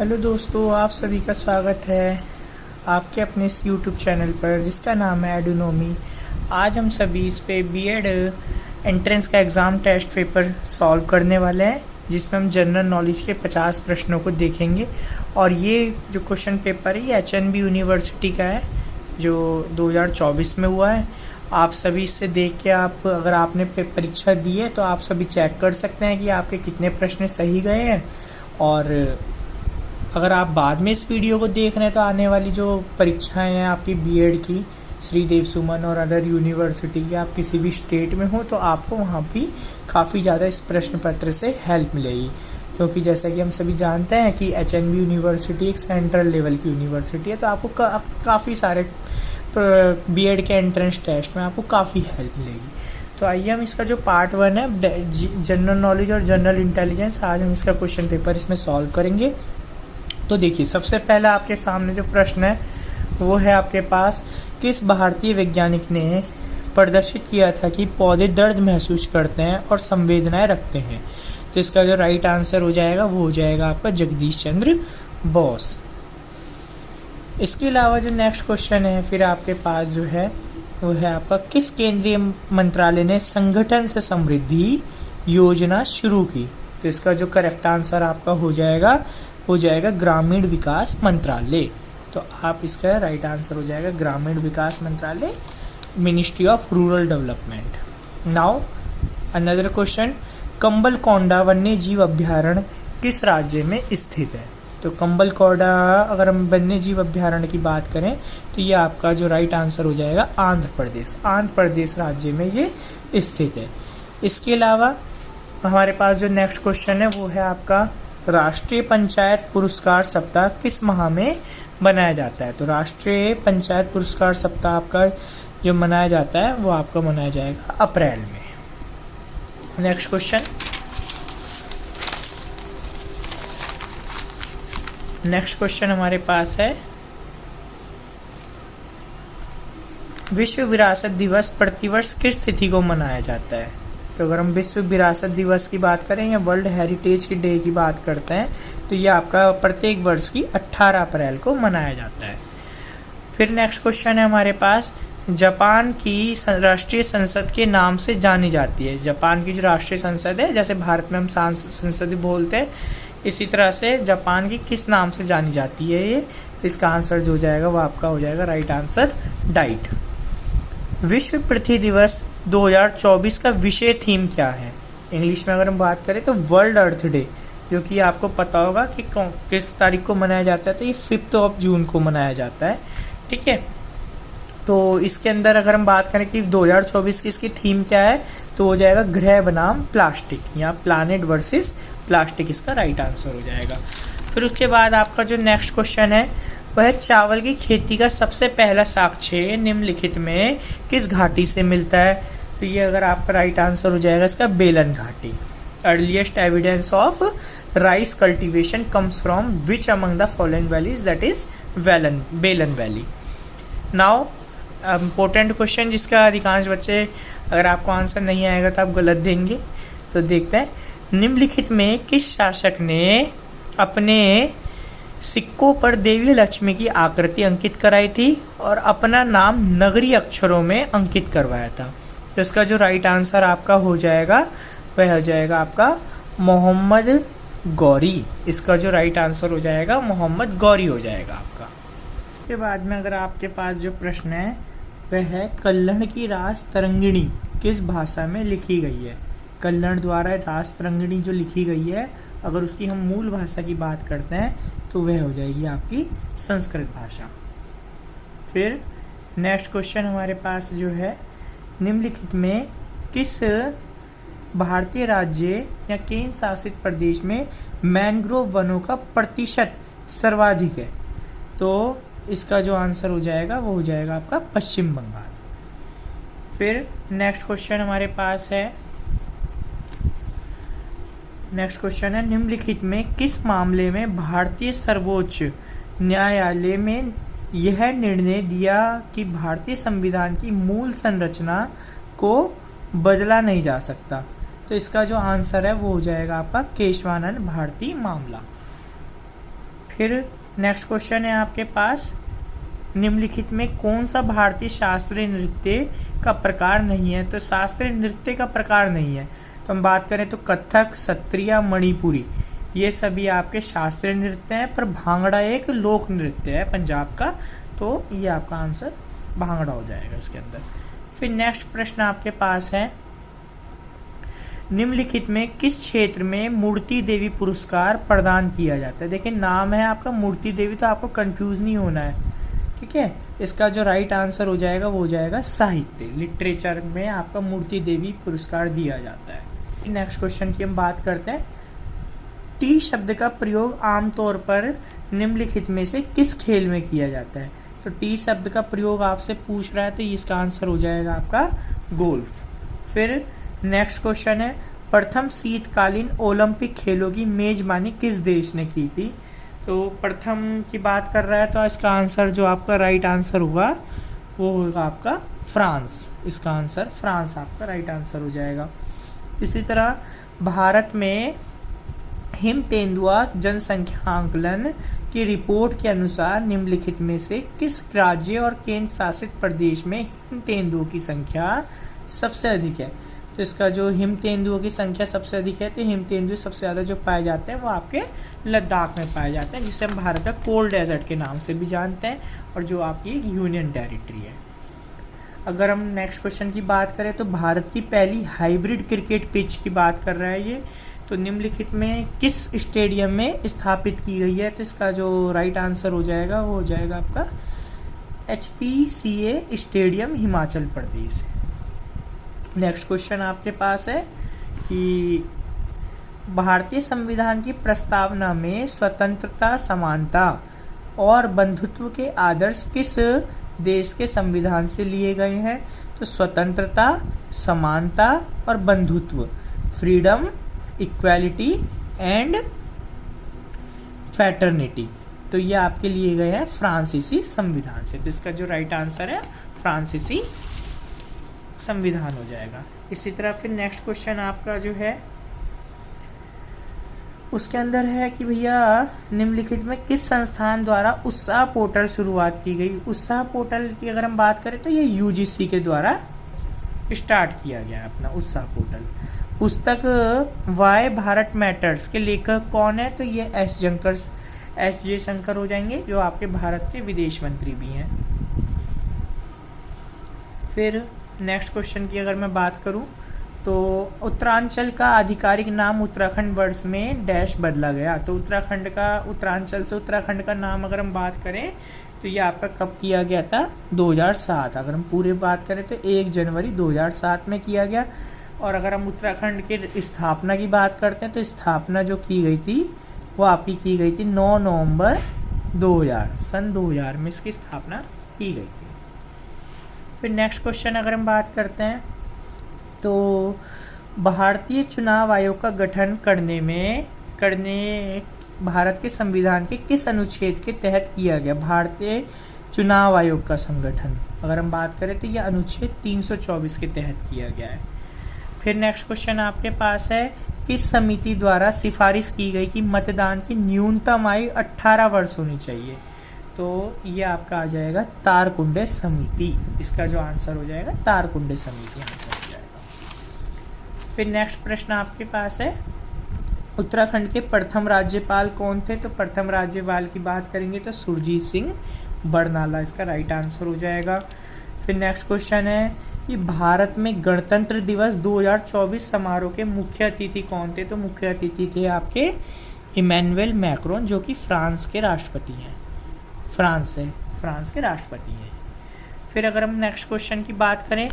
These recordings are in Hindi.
हेलो दोस्तों, आप सभी का स्वागत है आपके अपने इस यूट्यूब चैनल पर जिसका नाम है एडोनॉमी। आज हम सभी इस पे बीएड एंट्रेंस का एग्ज़ाम टेस्ट पेपर सॉल्व करने वाले हैं, जिसमें हम जनरल नॉलेज के 50 प्रश्नों को देखेंगे। और ये जो क्वेश्चन पेपर है ये एचएनबी यूनिवर्सिटी का है जो 2024 में हुआ है। आप सभी इससे देख के आप अगर आपने परीक्षा दी है तो आप सभी चेक कर सकते हैं कि आपके कितने प्रश्न सही गए हैं। और अगर आप बाद में इस वीडियो को देख रहे हैं तो आने वाली जो परीक्षाएं हैं आपकी बीएड की, श्री देव सुमन और अदर यूनिवर्सिटी की, आप किसी भी स्टेट में हो तो आपको वहाँ भी काफ़ी ज़्यादा इस प्रश्न पत्र से हेल्प मिलेगी। क्योंकि जैसा कि हम सभी जानते हैं कि एचएनबी यूनिवर्सिटी एक सेंट्रल लेवल की यूनिवर्सिटी है, तो आपको काफ़ी सारे बीएड के एंट्रेंस टेस्ट में आपको काफ़ी हेल्प मिलेगी। तो आइए हम इसका जो पार्ट 1 है जनरल नॉलेज और जनरल इंटेलिजेंस, आज हम इसका क्वेश्चन पेपर इसमें सॉल्व करेंगे। तो देखिए, सबसे पहला आपके सामने जो प्रश्न है वो है आपके पास, किस भारतीय वैज्ञानिक ने प्रदर्शित किया था कि पौधे दर्द महसूस करते हैं और संवेदनाएं रखते हैं। तो इसका जो राइट आंसर हो जाएगा वो हो जाएगा आपका जगदीश चंद्र बोस। इसके अलावा जो नेक्स्ट क्वेश्चन है फिर आपके पास जो है वो है आपका, किस केंद्रीय मंत्रालय ने संगठन से समृद्धि योजना शुरू की। तो इसका जो करेक्ट आंसर आपका हो जाएगा ग्रामीण विकास मंत्रालय। तो आप इसका राइट आंसर हो जाएगा ग्रामीण विकास मंत्रालय, ministry of rural development. Now another question, Kambalakonda वन्य जीव अभ्यारण्य किस राज्य में स्थित है। तो कंबलकोंडा अगर हम वन्य जीव अभ्यारण्य की बात करें तो ये आपका जो राइट आंसर हो जाएगा आंध्र प्रदेश राज्य में ये स्थित है। इसके अलावा हमारे पास जो नेक्स्ट क्वेश्चन है वो है आपका, राष्ट्रीय पंचायत पुरस्कार सप्ताह किस माह में मनाया जाता है। तो राष्ट्रीय पंचायत पुरस्कार सप्ताह आपका जो मनाया जाता है वो आपका मनाया जाएगा अप्रैल में। नेक्स्ट क्वेश्चन हमारे पास है, विश्व विरासत दिवस प्रतिवर्ष किस तिथि को मनाया जाता है। तो अगर हम विश्व विरासत दिवस की बात करें या वर्ल्ड हेरिटेज की डे की बात करते हैं तो ये आपका प्रत्येक वर्ष की 18 अप्रैल को मनाया जाता है। फिर नेक्स्ट क्वेश्चन है हमारे पास, जापान की राष्ट्रीय संसद के नाम से जानी जाती है। जापान की जो राष्ट्रीय संसद है, जैसे भारत में हम संसद बोलते हैं, इसी तरह से जापान की किस नाम से जानी जाती है ये। तो इसका आंसर जो हो जाएगा वो आपका हो जाएगा राइट आंसर डाइट। विश्व पृथ्वी दिवस 2024 का विषय थीम क्या है। इंग्लिश में अगर हम बात करें तो वर्ल्ड अर्थ डे, जो कि आपको पता होगा कि किस तारीख को मनाया जाता है। तो ये 5 जून को मनाया जाता है, ठीक है। तो इसके अंदर अगर हम बात करें कि 2024 की इसकी थीम क्या है तो हो जाएगा ग्रह बनाम प्लास्टिक या प्लानेट वर्सेस प्लास्टिक, इसका राइट आंसर हो जाएगा। फिर उसके बाद आपका जो नेक्स्ट क्वेश्चन है वह चावल की खेती का सबसे पहला साक्ष्य निम्नलिखित में किस घाटी से मिलता है। तो ये अगर आपका राइट आंसर हो जाएगा इसका बेलन घाटी। Earliest evidence of rice cultivation comes from which among the following valleys, that is बेलन वैली। नाउ इम्पोर्टेंट क्वेश्चन जिसका अधिकांश बच्चे अगर आपको आंसर नहीं आएगा तो आप गलत देंगे। तो देखते हैं, निम्नलिखित में किस शासक ने अपने सिक्कों पर देवी लक्ष्मी की आकृति अंकित कराई थी और अपना नाम नगरी अक्षरों में अंकित करवाया था। तो इसका जो राइट आंसर आपका हो जाएगा वह हो जाएगा आपका मोहम्मद गौरी। इसका जो राइट आंसर हो जाएगा मोहम्मद गौरी हो जाएगा आपका। उसके बाद में अगर आपके पास जो प्रश्न है वह है, कल्हड़ की रास तरंगिणी किस भाषा में लिखी गई है। कल्हड़ द्वारा रास तरंगिणी जो लिखी गई है, अगर उसकी हम मूल भाषा की बात करते हैं तो वह हो जाएगी आपकी संस्कृत भाषा। फिर नेक्स्ट क्वेश्चन हमारे पास जो है, निम्नलिखित में किस भारतीय राज्य या केंद्र शासित प्रदेश में मैंग्रोव वनों का प्रतिशत सर्वाधिक है। तो इसका जो आंसर हो जाएगा वो हो जाएगा आपका पश्चिम बंगाल। फिर नेक्स्ट क्वेश्चन हमारे पास है, निम्नलिखित में किस मामले में भारतीय सर्वोच्च न्यायालय में यह निर्णय दिया कि भारतीय संविधान की मूल संरचना को बदला नहीं जा सकता। तो इसका जो आंसर है वो हो जाएगा आपका केशवानंद भारती मामला। फिर नेक्स्ट क्वेश्चन है आपके पास, निम्नलिखित में कौन सा भारतीय शास्त्रीय नृत्य का प्रकार नहीं है? तो शास्त्रीय नृत्य का प्रकार नहीं है तो हम बात करें तो कथक, सत्रिया, मणिपुरी, ये सभी आपके शास्त्रीय नृत्य हैं, पर भांगड़ा एक लोक नृत्य है पंजाब का, तो ये आपका आंसर भांगड़ा हो जाएगा इसके अंदर। फिर नेक्स्ट प्रश्न आपके पास है, निम्नलिखित में किस क्षेत्र में मूर्ति देवी पुरस्कार प्रदान किया जाता है? देखिए नाम है आपका मूर्ति देवी, तो आपको कंफ्यूज नहीं होना है, ठीक है। इसका जो राइट आंसर हो जाएगा वो हो जाएगा साहित्य, लिटरेचर में आपका मूर्ति देवी पुरस्कार दिया जाता है। नेक्स्ट क्वेश्चन की हम बात करते हैं, टी शब्द का प्रयोग आमतौर पर निम्नलिखित में से किस खेल में किया जाता है? तो टी शब्द का प्रयोग आपसे पूछ रहा है तो इसका आंसर हो जाएगा आपका गोल्फ। फिर नेक्स्ट क्वेश्चन है, प्रथम शीतकालीन ओलंपिक खेलों की मेजबानी किस देश ने की थी? तो प्रथम की बात कर रहा है तो इसका आंसर जो आपका राइट आंसर होगा वो होगा आपका फ्रांस। इसका आंसर फ्रांस आपका राइट आंसर हो जाएगा। इसी तरह भारत में हिम तेंदुआ जनसंख्या आंकलन की रिपोर्ट के अनुसार निम्नलिखित में से किस राज्य और केंद्र शासित प्रदेश में हिम तेंदुओं की संख्या सबसे अधिक है? तो इसका जो हिम तेंदुओं की संख्या सबसे अधिक है, तो हिम तेंदुए सबसे ज़्यादा जो पाए जाते हैं वो आपके लद्दाख में पाए जाते हैं, जिसे हम भारत का कोल्ड डेजर्ट के नाम से भी जानते हैं, और जो आपकी यूनियन टेरिटरी है। अगर हम नेक्स्ट क्वेश्चन की बात करें तो भारत की पहली हाइब्रिड क्रिकेट पिच की बात कर रहा है ये, तो निम्नलिखित में किस स्टेडियम में स्थापित की गई है? तो इसका जो राइट आंसर हो जाएगा वो हो जाएगा आपका HPCA stadium, Himachal Pradesh. Next question आपके पास है कि भारतीय संविधान की प्रस्तावना में स्वतंत्रता, समानता और बंधुत्व के आदर्श किस देश के संविधान से लिए गए हैं? तो स्वतंत्रता, समानता और बंधुत्व, फ्रीडम, इक्वालिटी एंड फ्रैटर्निटी, तो ये आपके लिए गए हैं फ्रांसीसी संविधान से। तो इसका जो राइट आंसर है फ्रांसीसी संविधान हो जाएगा। इसी तरह फिर नेक्स्ट क्वेश्चन आपका जो है उसके अंदर है कि भैया निम्नलिखित में किस संस्थान द्वारा उत्साह पोर्टल शुरुआत की गई? उत्साह पोर्टल की अगर हम बात करें तो ये UGC के द्वारा स्टार्ट किया गया है अपना उत्साह पोर्टल। पुस्तक वाई भारत मैटर्स के लेखक कौन है? तो ये एस जयशंकर हो जाएंगे, जो आपके भारत के विदेश मंत्री भी हैं। फिर नेक्स्ट क्वेश्चन की अगर मैं बात करूं तो उत्तरांचल का आधिकारिक नाम उत्तराखंड वर्ष में डैश बदला गया। तो उत्तरांचल से उत्तराखंड का नाम अगर हम बात करें तो ये आपका कब किया गया था? 2007। अगर हम पूरे बात करें तो 1 जनवरी 2007 में किया गया। और अगर हम उत्तराखंड के स्थापना की बात करते हैं तो स्थापना जो की गई थी वो आपकी की गई थी 9 नवंबर 2000, सन 2000 में इसकी स्थापना की गई थी। फिर नेक्स्ट क्वेश्चन अगर हम बात करते हैं तो भारतीय चुनाव आयोग का गठन करने भारत के संविधान के किस अनुच्छेद के तहत किया गया? भारतीय चुनाव आयोग का संगठन अगर हम बात करें तो यह अनुच्छेद 324 के तहत किया गया है। फिर नेक्स्ट क्वेश्चन आपके पास है, किस समिति द्वारा सिफारिश की गई कि मतदान की न्यूनतम आयु 18 वर्ष होनी चाहिए? तो ये आपका आ जाएगा तारकुंडे समिति। इसका जो आंसर हो जाएगा तारकुंडे समिति आंसर हो जाएगा। फिर नेक्स्ट प्रश्न आपके पास है, उत्तराखंड के प्रथम राज्यपाल कौन थे? तो प्रथम राज्यपाल की बात करेंगे तो सुरजीत सिंह बरनाला इसका राइट आंसर हो जाएगा। फिर नेक्स्ट क्वेश्चन है कि भारत में गणतंत्र दिवस 2024 समारोह के मुख्य अतिथि कौन थे? तो मुख्य अतिथि थे आपके इमैनुअल मैक्रोन, जो कि फ्रांस के राष्ट्रपति हैं। फ्रांस के राष्ट्रपति हैं। फिर अगर हम नेक्स्ट क्वेश्चन की बात करें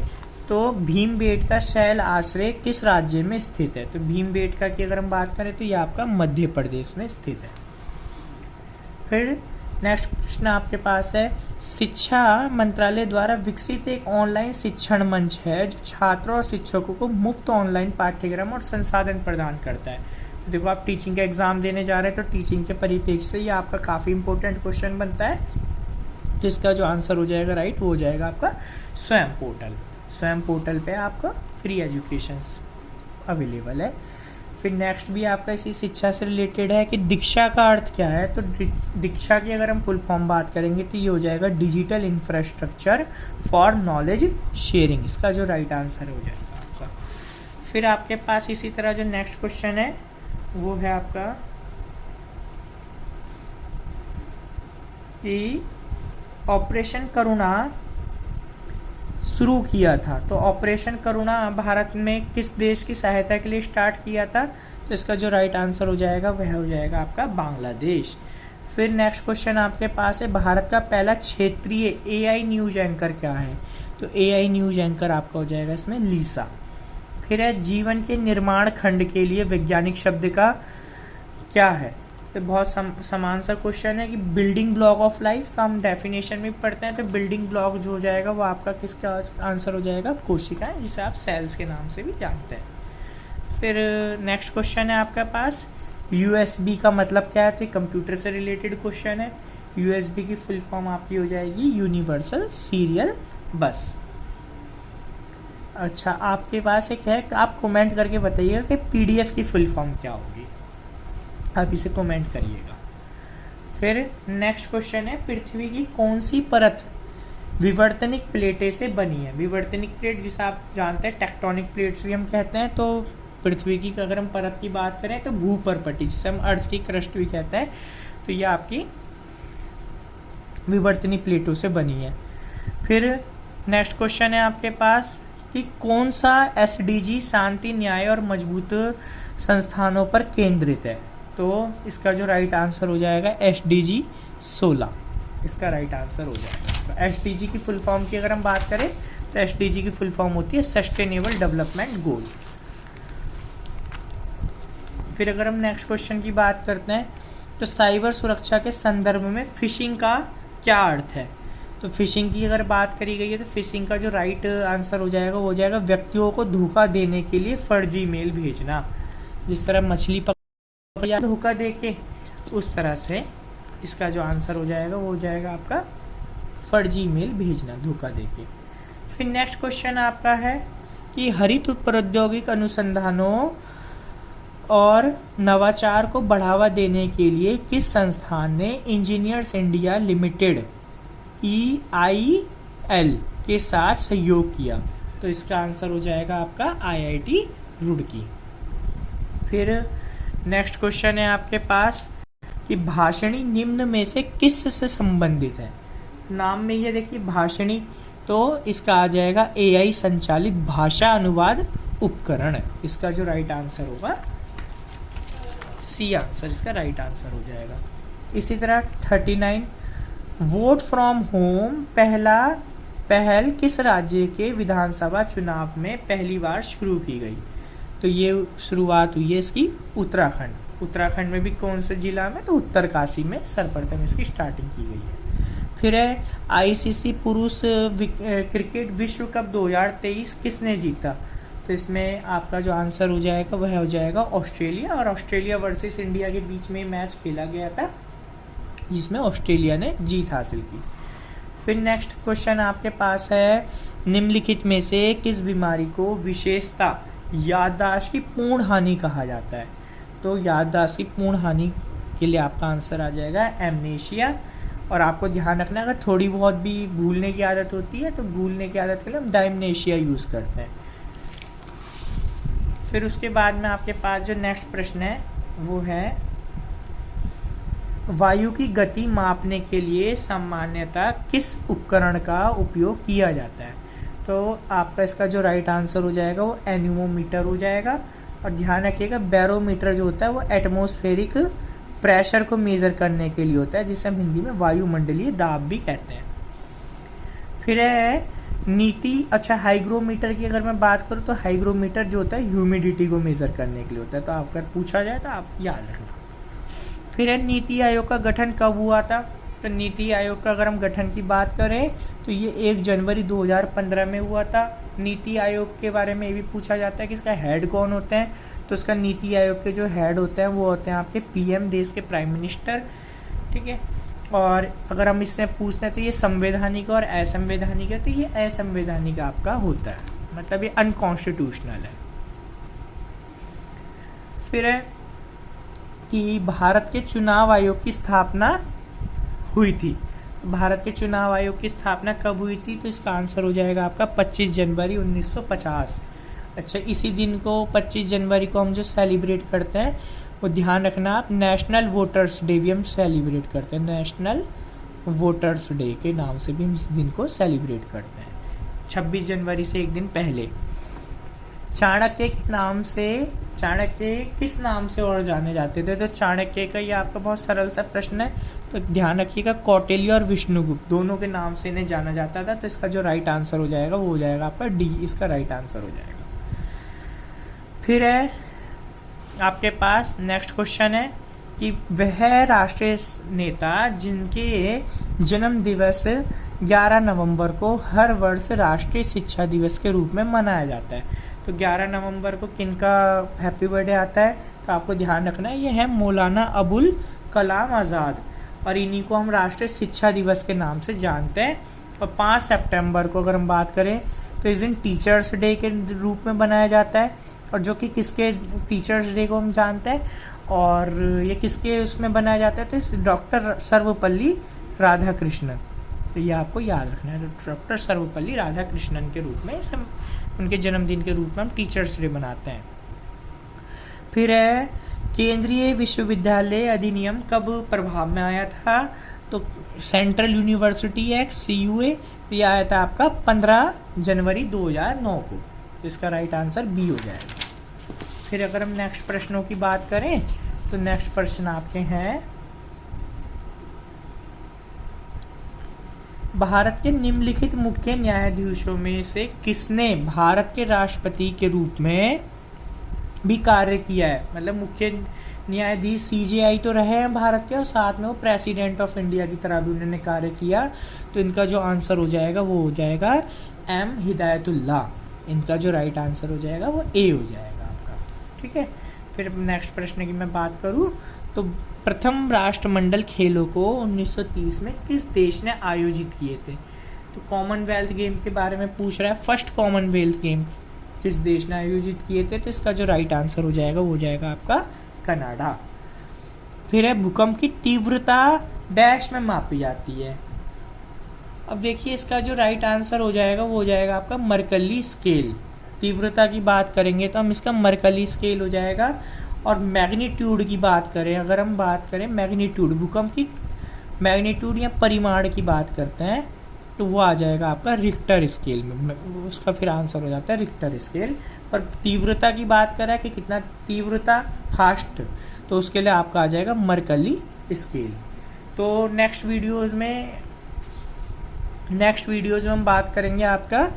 तो भीमबेटका शैल आश्रय किस राज्य में स्थित है? तो भीमबेटका की अगर हम बात करें तो ये आपका मध्य प्रदेश में स्थित है। फिर नेक्स्ट प्रश्न आपके पास है, शिक्षा मंत्रालय द्वारा विकसित एक ऑनलाइन शिक्षण मंच है जो छात्रों और शिक्षकों को मुफ्त ऑनलाइन पाठ्यक्रम और संसाधन प्रदान करता है। देखो आप टीचिंग का एग्जाम देने जा रहे हैं तो टीचिंग के परिप्रेक्ष्य से ये आपका काफ़ी इंपॉर्टेंट क्वेश्चन बनता है। जिसका जो आंसर हो जाएगा राइट वो हो जाएगा आपका स्वयं पोर्टल। स्वयं पोर्टल पे आपका फ्री एजुकेशन अवेलेबल है। फिर नेक्स्ट भी आपका इसी शिक्षा से रिलेटेड है कि दीक्षा का अर्थ क्या है। तो दीक्षा की अगर हम फुल फॉर्म बात करेंगे तो ये हो जाएगा digital infrastructure for knowledge sharing, इसका जो राइट आंसर हो जाएगा आपका। फिर आपके पास इसी तरह जो नेक्स्ट क्वेश्चन है वो है आपका कि ऑपरेशन करुणा शुरू किया था। तो ऑपरेशन करुणा भारत में किस देश की सहायता के लिए स्टार्ट किया था। तो इसका जो राइट आंसर हो जाएगा वह हो जाएगा आपका बांग्लादेश। फिर नेक्स्ट क्वेश्चन आपके पास है भारत का पहला क्षेत्रीय एआई न्यूज एंकर क्या है। तो एआई न्यूज एंकर आपका हो जाएगा इसमें लीसा। फिर है जीवन के निर्माण खंड के लिए वैज्ञानिक शब्द का क्या है। तो बहुत समान सा क्वेश्चन है कि बिल्डिंग ब्लॉक ऑफ लाइफ। तो हम डेफिनेशन में पढ़ते हैं तो बिल्डिंग ब्लॉक जो हो जाएगा वो आपका किसका आंसर हो जाएगा, कोशिकाएं, जिसे आप सेल्स के नाम से भी जानते हैं। फिर नेक्स्ट क्वेश्चन है आपके पास यूएसबी का मतलब क्या है। तो कंप्यूटर से रिलेटेड क्वेश्चन है। यूएसबी की फुल फॉर्म आपकी हो जाएगी यूनिवर्सल सीरियल बस। अच्छा, आपके पास एक है, आप कमेंट करके बताइएगा कि पीडीएफ की फुल फॉर्म क्या होगी, आप इसे कमेंट करिएगा। फिर नेक्स्ट क्वेश्चन है पृथ्वी की कौन सी परत विवर्तनिक प्लेटें से बनी है। विवर्तनिक प्लेट जिसे आप जानते हैं टेक्टोनिक प्लेट्स भी हम कहते हैं। तो पृथ्वी की अगर हम परत की बात करें तो भूपर्पटी, जिसे हम अर्थ की क्रस्ट भी कहते हैं, तो ये आपकी विवर्तनिक प्लेटों से बनी है। फिर नेक्स्ट क्वेश्चन है आपके पास कि कौन सा एसडीजी शांति, न्याय और मजबूत संस्थानों पर केंद्रित है। तो इसका जो राइट आंसर हो जाएगा एसडीजी 16, इसका राइट आंसर हो जाएगा। तो एसडीजी की फुल फॉर्म की अगर हम बात करें तो एसडीजी की फुल फॉर्म होती है सस्टेनेबल डेवलपमेंट गोल। फिर अगर हम नेक्स्ट क्वेश्चन की बात करते हैं तो साइबर सुरक्षा के संदर्भ में फिशिंग का क्या अर्थ है। तो फिशिंग की अगर बात करी गई है तो फिशिंग का जो राइट आंसर हो जाएगा वो हो जाएगा व्यक्तियों को धोखा देने के लिए फर्जी मेल भेजना। जिस तरह मछली पकड़ या धोखा दे के, उस तरह से इसका जो आंसर हो जाएगा वो हो जाएगा आपका फर्जी मेल भेजना, धोखा दे के। फिर नेक्स्ट क्वेश्चन आपका है कि हरित प्रौद्योगिक अनुसंधानों और नवाचार को बढ़ावा देने के लिए किस संस्थान ने इंजीनियर्स इंडिया लिमिटेड EIL के साथ सहयोग किया। तो इसका आंसर हो जाएगा आपका IIT रुड़की। फिर नेक्स्ट क्वेश्चन है आपके पास कि भाषणी निम्न में से किस से संबंधित है। नाम में ये देखिए भाषणी, तो इसका आ जाएगा AI संचालित भाषा अनुवाद उपकरण। इसका जो राइट आंसर होगा C आंसर, इसका राइट आंसर हो जाएगा। इसी तरह 39 वोट फ्रॉम होम पहल किस राज्य के विधानसभा चुनाव में पहली बार शुरू की गई। तो ये शुरुआत हुई है इसकी उत्तराखंड। उत्तराखंड में भी कौन से जिला में, तो उत्तरकाशी में सर्वप्रथम इसकी स्टार्टिंग की गई है। फिर है ICC पुरुष क्रिकेट विश्व कप 2023 किसने जीता। तो इसमें आपका जो आंसर हो जाएगा वह हो जाएगा ऑस्ट्रेलिया। और ऑस्ट्रेलिया वर्सेस इंडिया के बीच में मैच खेला गया था जिसमें ऑस्ट्रेलिया ने जीत हासिल की। फिर नेक्स्ट क्वेश्चन आपके पास है निम्नलिखित में से किस बीमारी को विशेषता याददाश्त की पूर्ण हानि कहा जाता है। तो याददाश्त की पूर्ण हानि के लिए आपका आंसर आ जाएगा एमनेशिया। और आपको ध्यान रखना अगर थोड़ी बहुत भी भूलने की आदत होती है तो भूलने की आदत के लिए हम डायमनेशिया यूज़ करते हैं। फिर उसके बाद में आपके पास जो नेक्स्ट प्रश्न है वो है वायु की गति मापने के लिए सामान्यतः किस उपकरण का उपयोग किया जाता है। तो आपका इसका जो राइट आंसर हो जाएगा वो एनीमोमीटर हो जाएगा। और ध्यान रखिएगा बैरोमीटर जो होता है वो एटमॉस्फेरिक प्रेशर को मेज़र करने के लिए होता है, जिसे हम हिंदी में वायुमंडलीय दाब भी कहते हैं। फिर है नीति, अच्छा हाइग्रोमीटर की अगर मैं बात करूँ तो हाइग्रोमीटर जो होता है ह्यूमिडिटी को मेज़र करने के लिए होता है। तो अगर पूछा जाए तो आप याद रखना। फिर है नीति आयोग का गठन कब हुआ था। तो नीति आयोग का अगर हम गठन की बात करें तो ये 1 जनवरी 2015 में हुआ था। नीति आयोग के बारे में ये भी पूछा जाता है कि इसका हेड कौन होते हैं। तो इसका नीति आयोग के जो हेड होते हैं वो होते हैं आपके PM, देश के प्राइम मिनिस्टर, ठीक है। और अगर हम इससे पूछते हैं तो ये संवैधानिक और असंवैधानिक है। तो ये असंवैधानिक आपका होता है, मतलब ये अनकॉन्स्टिट्यूशनल है। फिर है कि भारत के चुनाव आयोग की स्थापना हुई थी। भारत के चुनाव आयोग की स्थापना कब हुई थी? तो इसका आंसर हो जाएगा आपका 25 जनवरी 1950। अच्छा, इसी दिन को 25 जनवरी को हम जो सेलिब्रेट करते हैं वो ध्यान रखना आप, नेशनल वोटर्स डे भी हम सेलिब्रेट करते हैं। नेशनल वोटर्स डे के नाम से भी हम इस दिन को सेलिब्रेट करते हैं, 26 जनवरी से एक दिन पहले। चाणक्य के नाम से, चाणक्य किस नाम से और जाने जाते थे? तो चाणक्य का ये आपका बहुत सरल सा प्रश्न है, तो ध्यान रखिएगा कौटिल्य और विष्णुगुप्त दोनों के नाम से इन्हें जाना जाता था। तो इसका जो राइट आंसर हो जाएगा वो हो जाएगा आपका डी, इसका राइट आंसर हो जाएगा। फिर है आपके पास नेक्स्ट क्वेश्चन है कि वह राष्ट्रीय नेता जिनके जन्म दिवस 11 नवंबर को हर वर्ष राष्ट्रीय शिक्षा दिवस के रूप में मनाया जाता है। तो 11 नवंबर को किनका हैप्पी बर्थडे आता है? तो आपको ध्यान रखना है, ये है मौलाना अबुल कलाम आज़ाद, और इन्हीं को हम राष्ट्रीय शिक्षा दिवस के नाम से जानते हैं। और 5 सितंबर को अगर हम बात करें तो इस दिन टीचर्स डे के रूप में बनाया जाता है, और जो कि किसके टीचर्स डे को हम जानते हैं, और ये किसके उसमें बनाया जाता है? तो डॉक्टर सर्वपल्ली राधाकृष्णन। तो ये आपको याद रखना है, डॉक्टर सर्वपल्ली राधाकृष्णन के रूप में इसे उनके जन्मदिन के रूप में हम टीचर्स डे बनाते हैं। फिर है केंद्रीय विश्वविद्यालय अधिनियम कब प्रभाव में आया था? तो सेंट्रल यूनिवर्सिटी एक्ट CUA, ये आया था आपका 15 जनवरी 2009 को। इसका राइट आंसर बी हो जाएगा। फिर अगर हम नेक्स्ट प्रश्नों की बात करें तो नेक्स्ट प्रश्न आपके हैं, भारत के निम्नलिखित मुख्य न्यायाधीशों में से किसने भारत के राष्ट्रपति के रूप में भी कार्य किया है? मतलब मुख्य न्यायाधीश CJI तो रहे हैं भारत के, और साथ में वो प्रेसिडेंट ऑफ इंडिया की तरह भी उन्होंने कार्य किया। तो इनका जो आंसर हो जाएगा वो हो जाएगा M हिदायतुल्लाह। इनका जो राइट आंसर हो जाएगा वो A हो जाएगा आपका। ठीक है, फिर नेक्स्ट प्रश्न की मैं बात करूँ तो प्रथम राष्ट्रमंडल खेलों को 1930 में किस देश ने आयोजित किए थे? तो कॉमनवेल्थ गेम के बारे में पूछ रहा है। फर्स्ट कॉमनवेल्थ गेम किस देश ने आयोजित किए थे? तो इसका जो राइट आंसर हो जाएगा वो हो जाएगा आपका कनाडा। फिर है भूकंप की तीव्रता डैश में मापी जाती है। अब देखिए इसका जो राइट आंसर हो जाएगा वो हो जाएगा आपका मर्कली स्केल। तीव्रता की बात करेंगे तो हम इसका मर्कली स्केल हो जाएगा। और मैग्नीट्यूड की बात करें, अगर हम बात करें मैग्नीट्यूड, भूकंप की मैग्नीट्यूड या परिमाण की बात करते हैं तो वो आ जाएगा आपका रिक्टर स्केल में, उसका फिर आंसर हो जाता है रिक्टर स्केल। पर तीव्रता की बात करें कि कितना तीव्रता फास्ट, तो उसके लिए आपका आ जाएगा मर्कली स्केल। तो नेक्स्ट वीडियोज़ में हम बात करेंगे आपका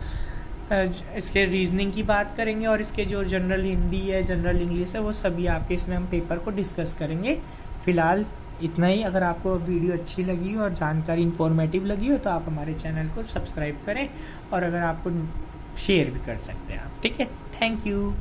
इसके रीजनिंग की बात करेंगे, और इसके जो जनरल हिंदी है, जनरल इंग्लिश है, वो सभी आपके इसमें हम पेपर को डिस्कस करेंगे। फिलहाल इतना ही। अगर आपको वीडियो अच्छी लगी हो और जानकारी इन्फॉर्मेटिव लगी हो तो आप हमारे चैनल को सब्सक्राइब करें, और अगर आपको शेयर भी कर सकते हैं आप। ठीक है, थैंक यू।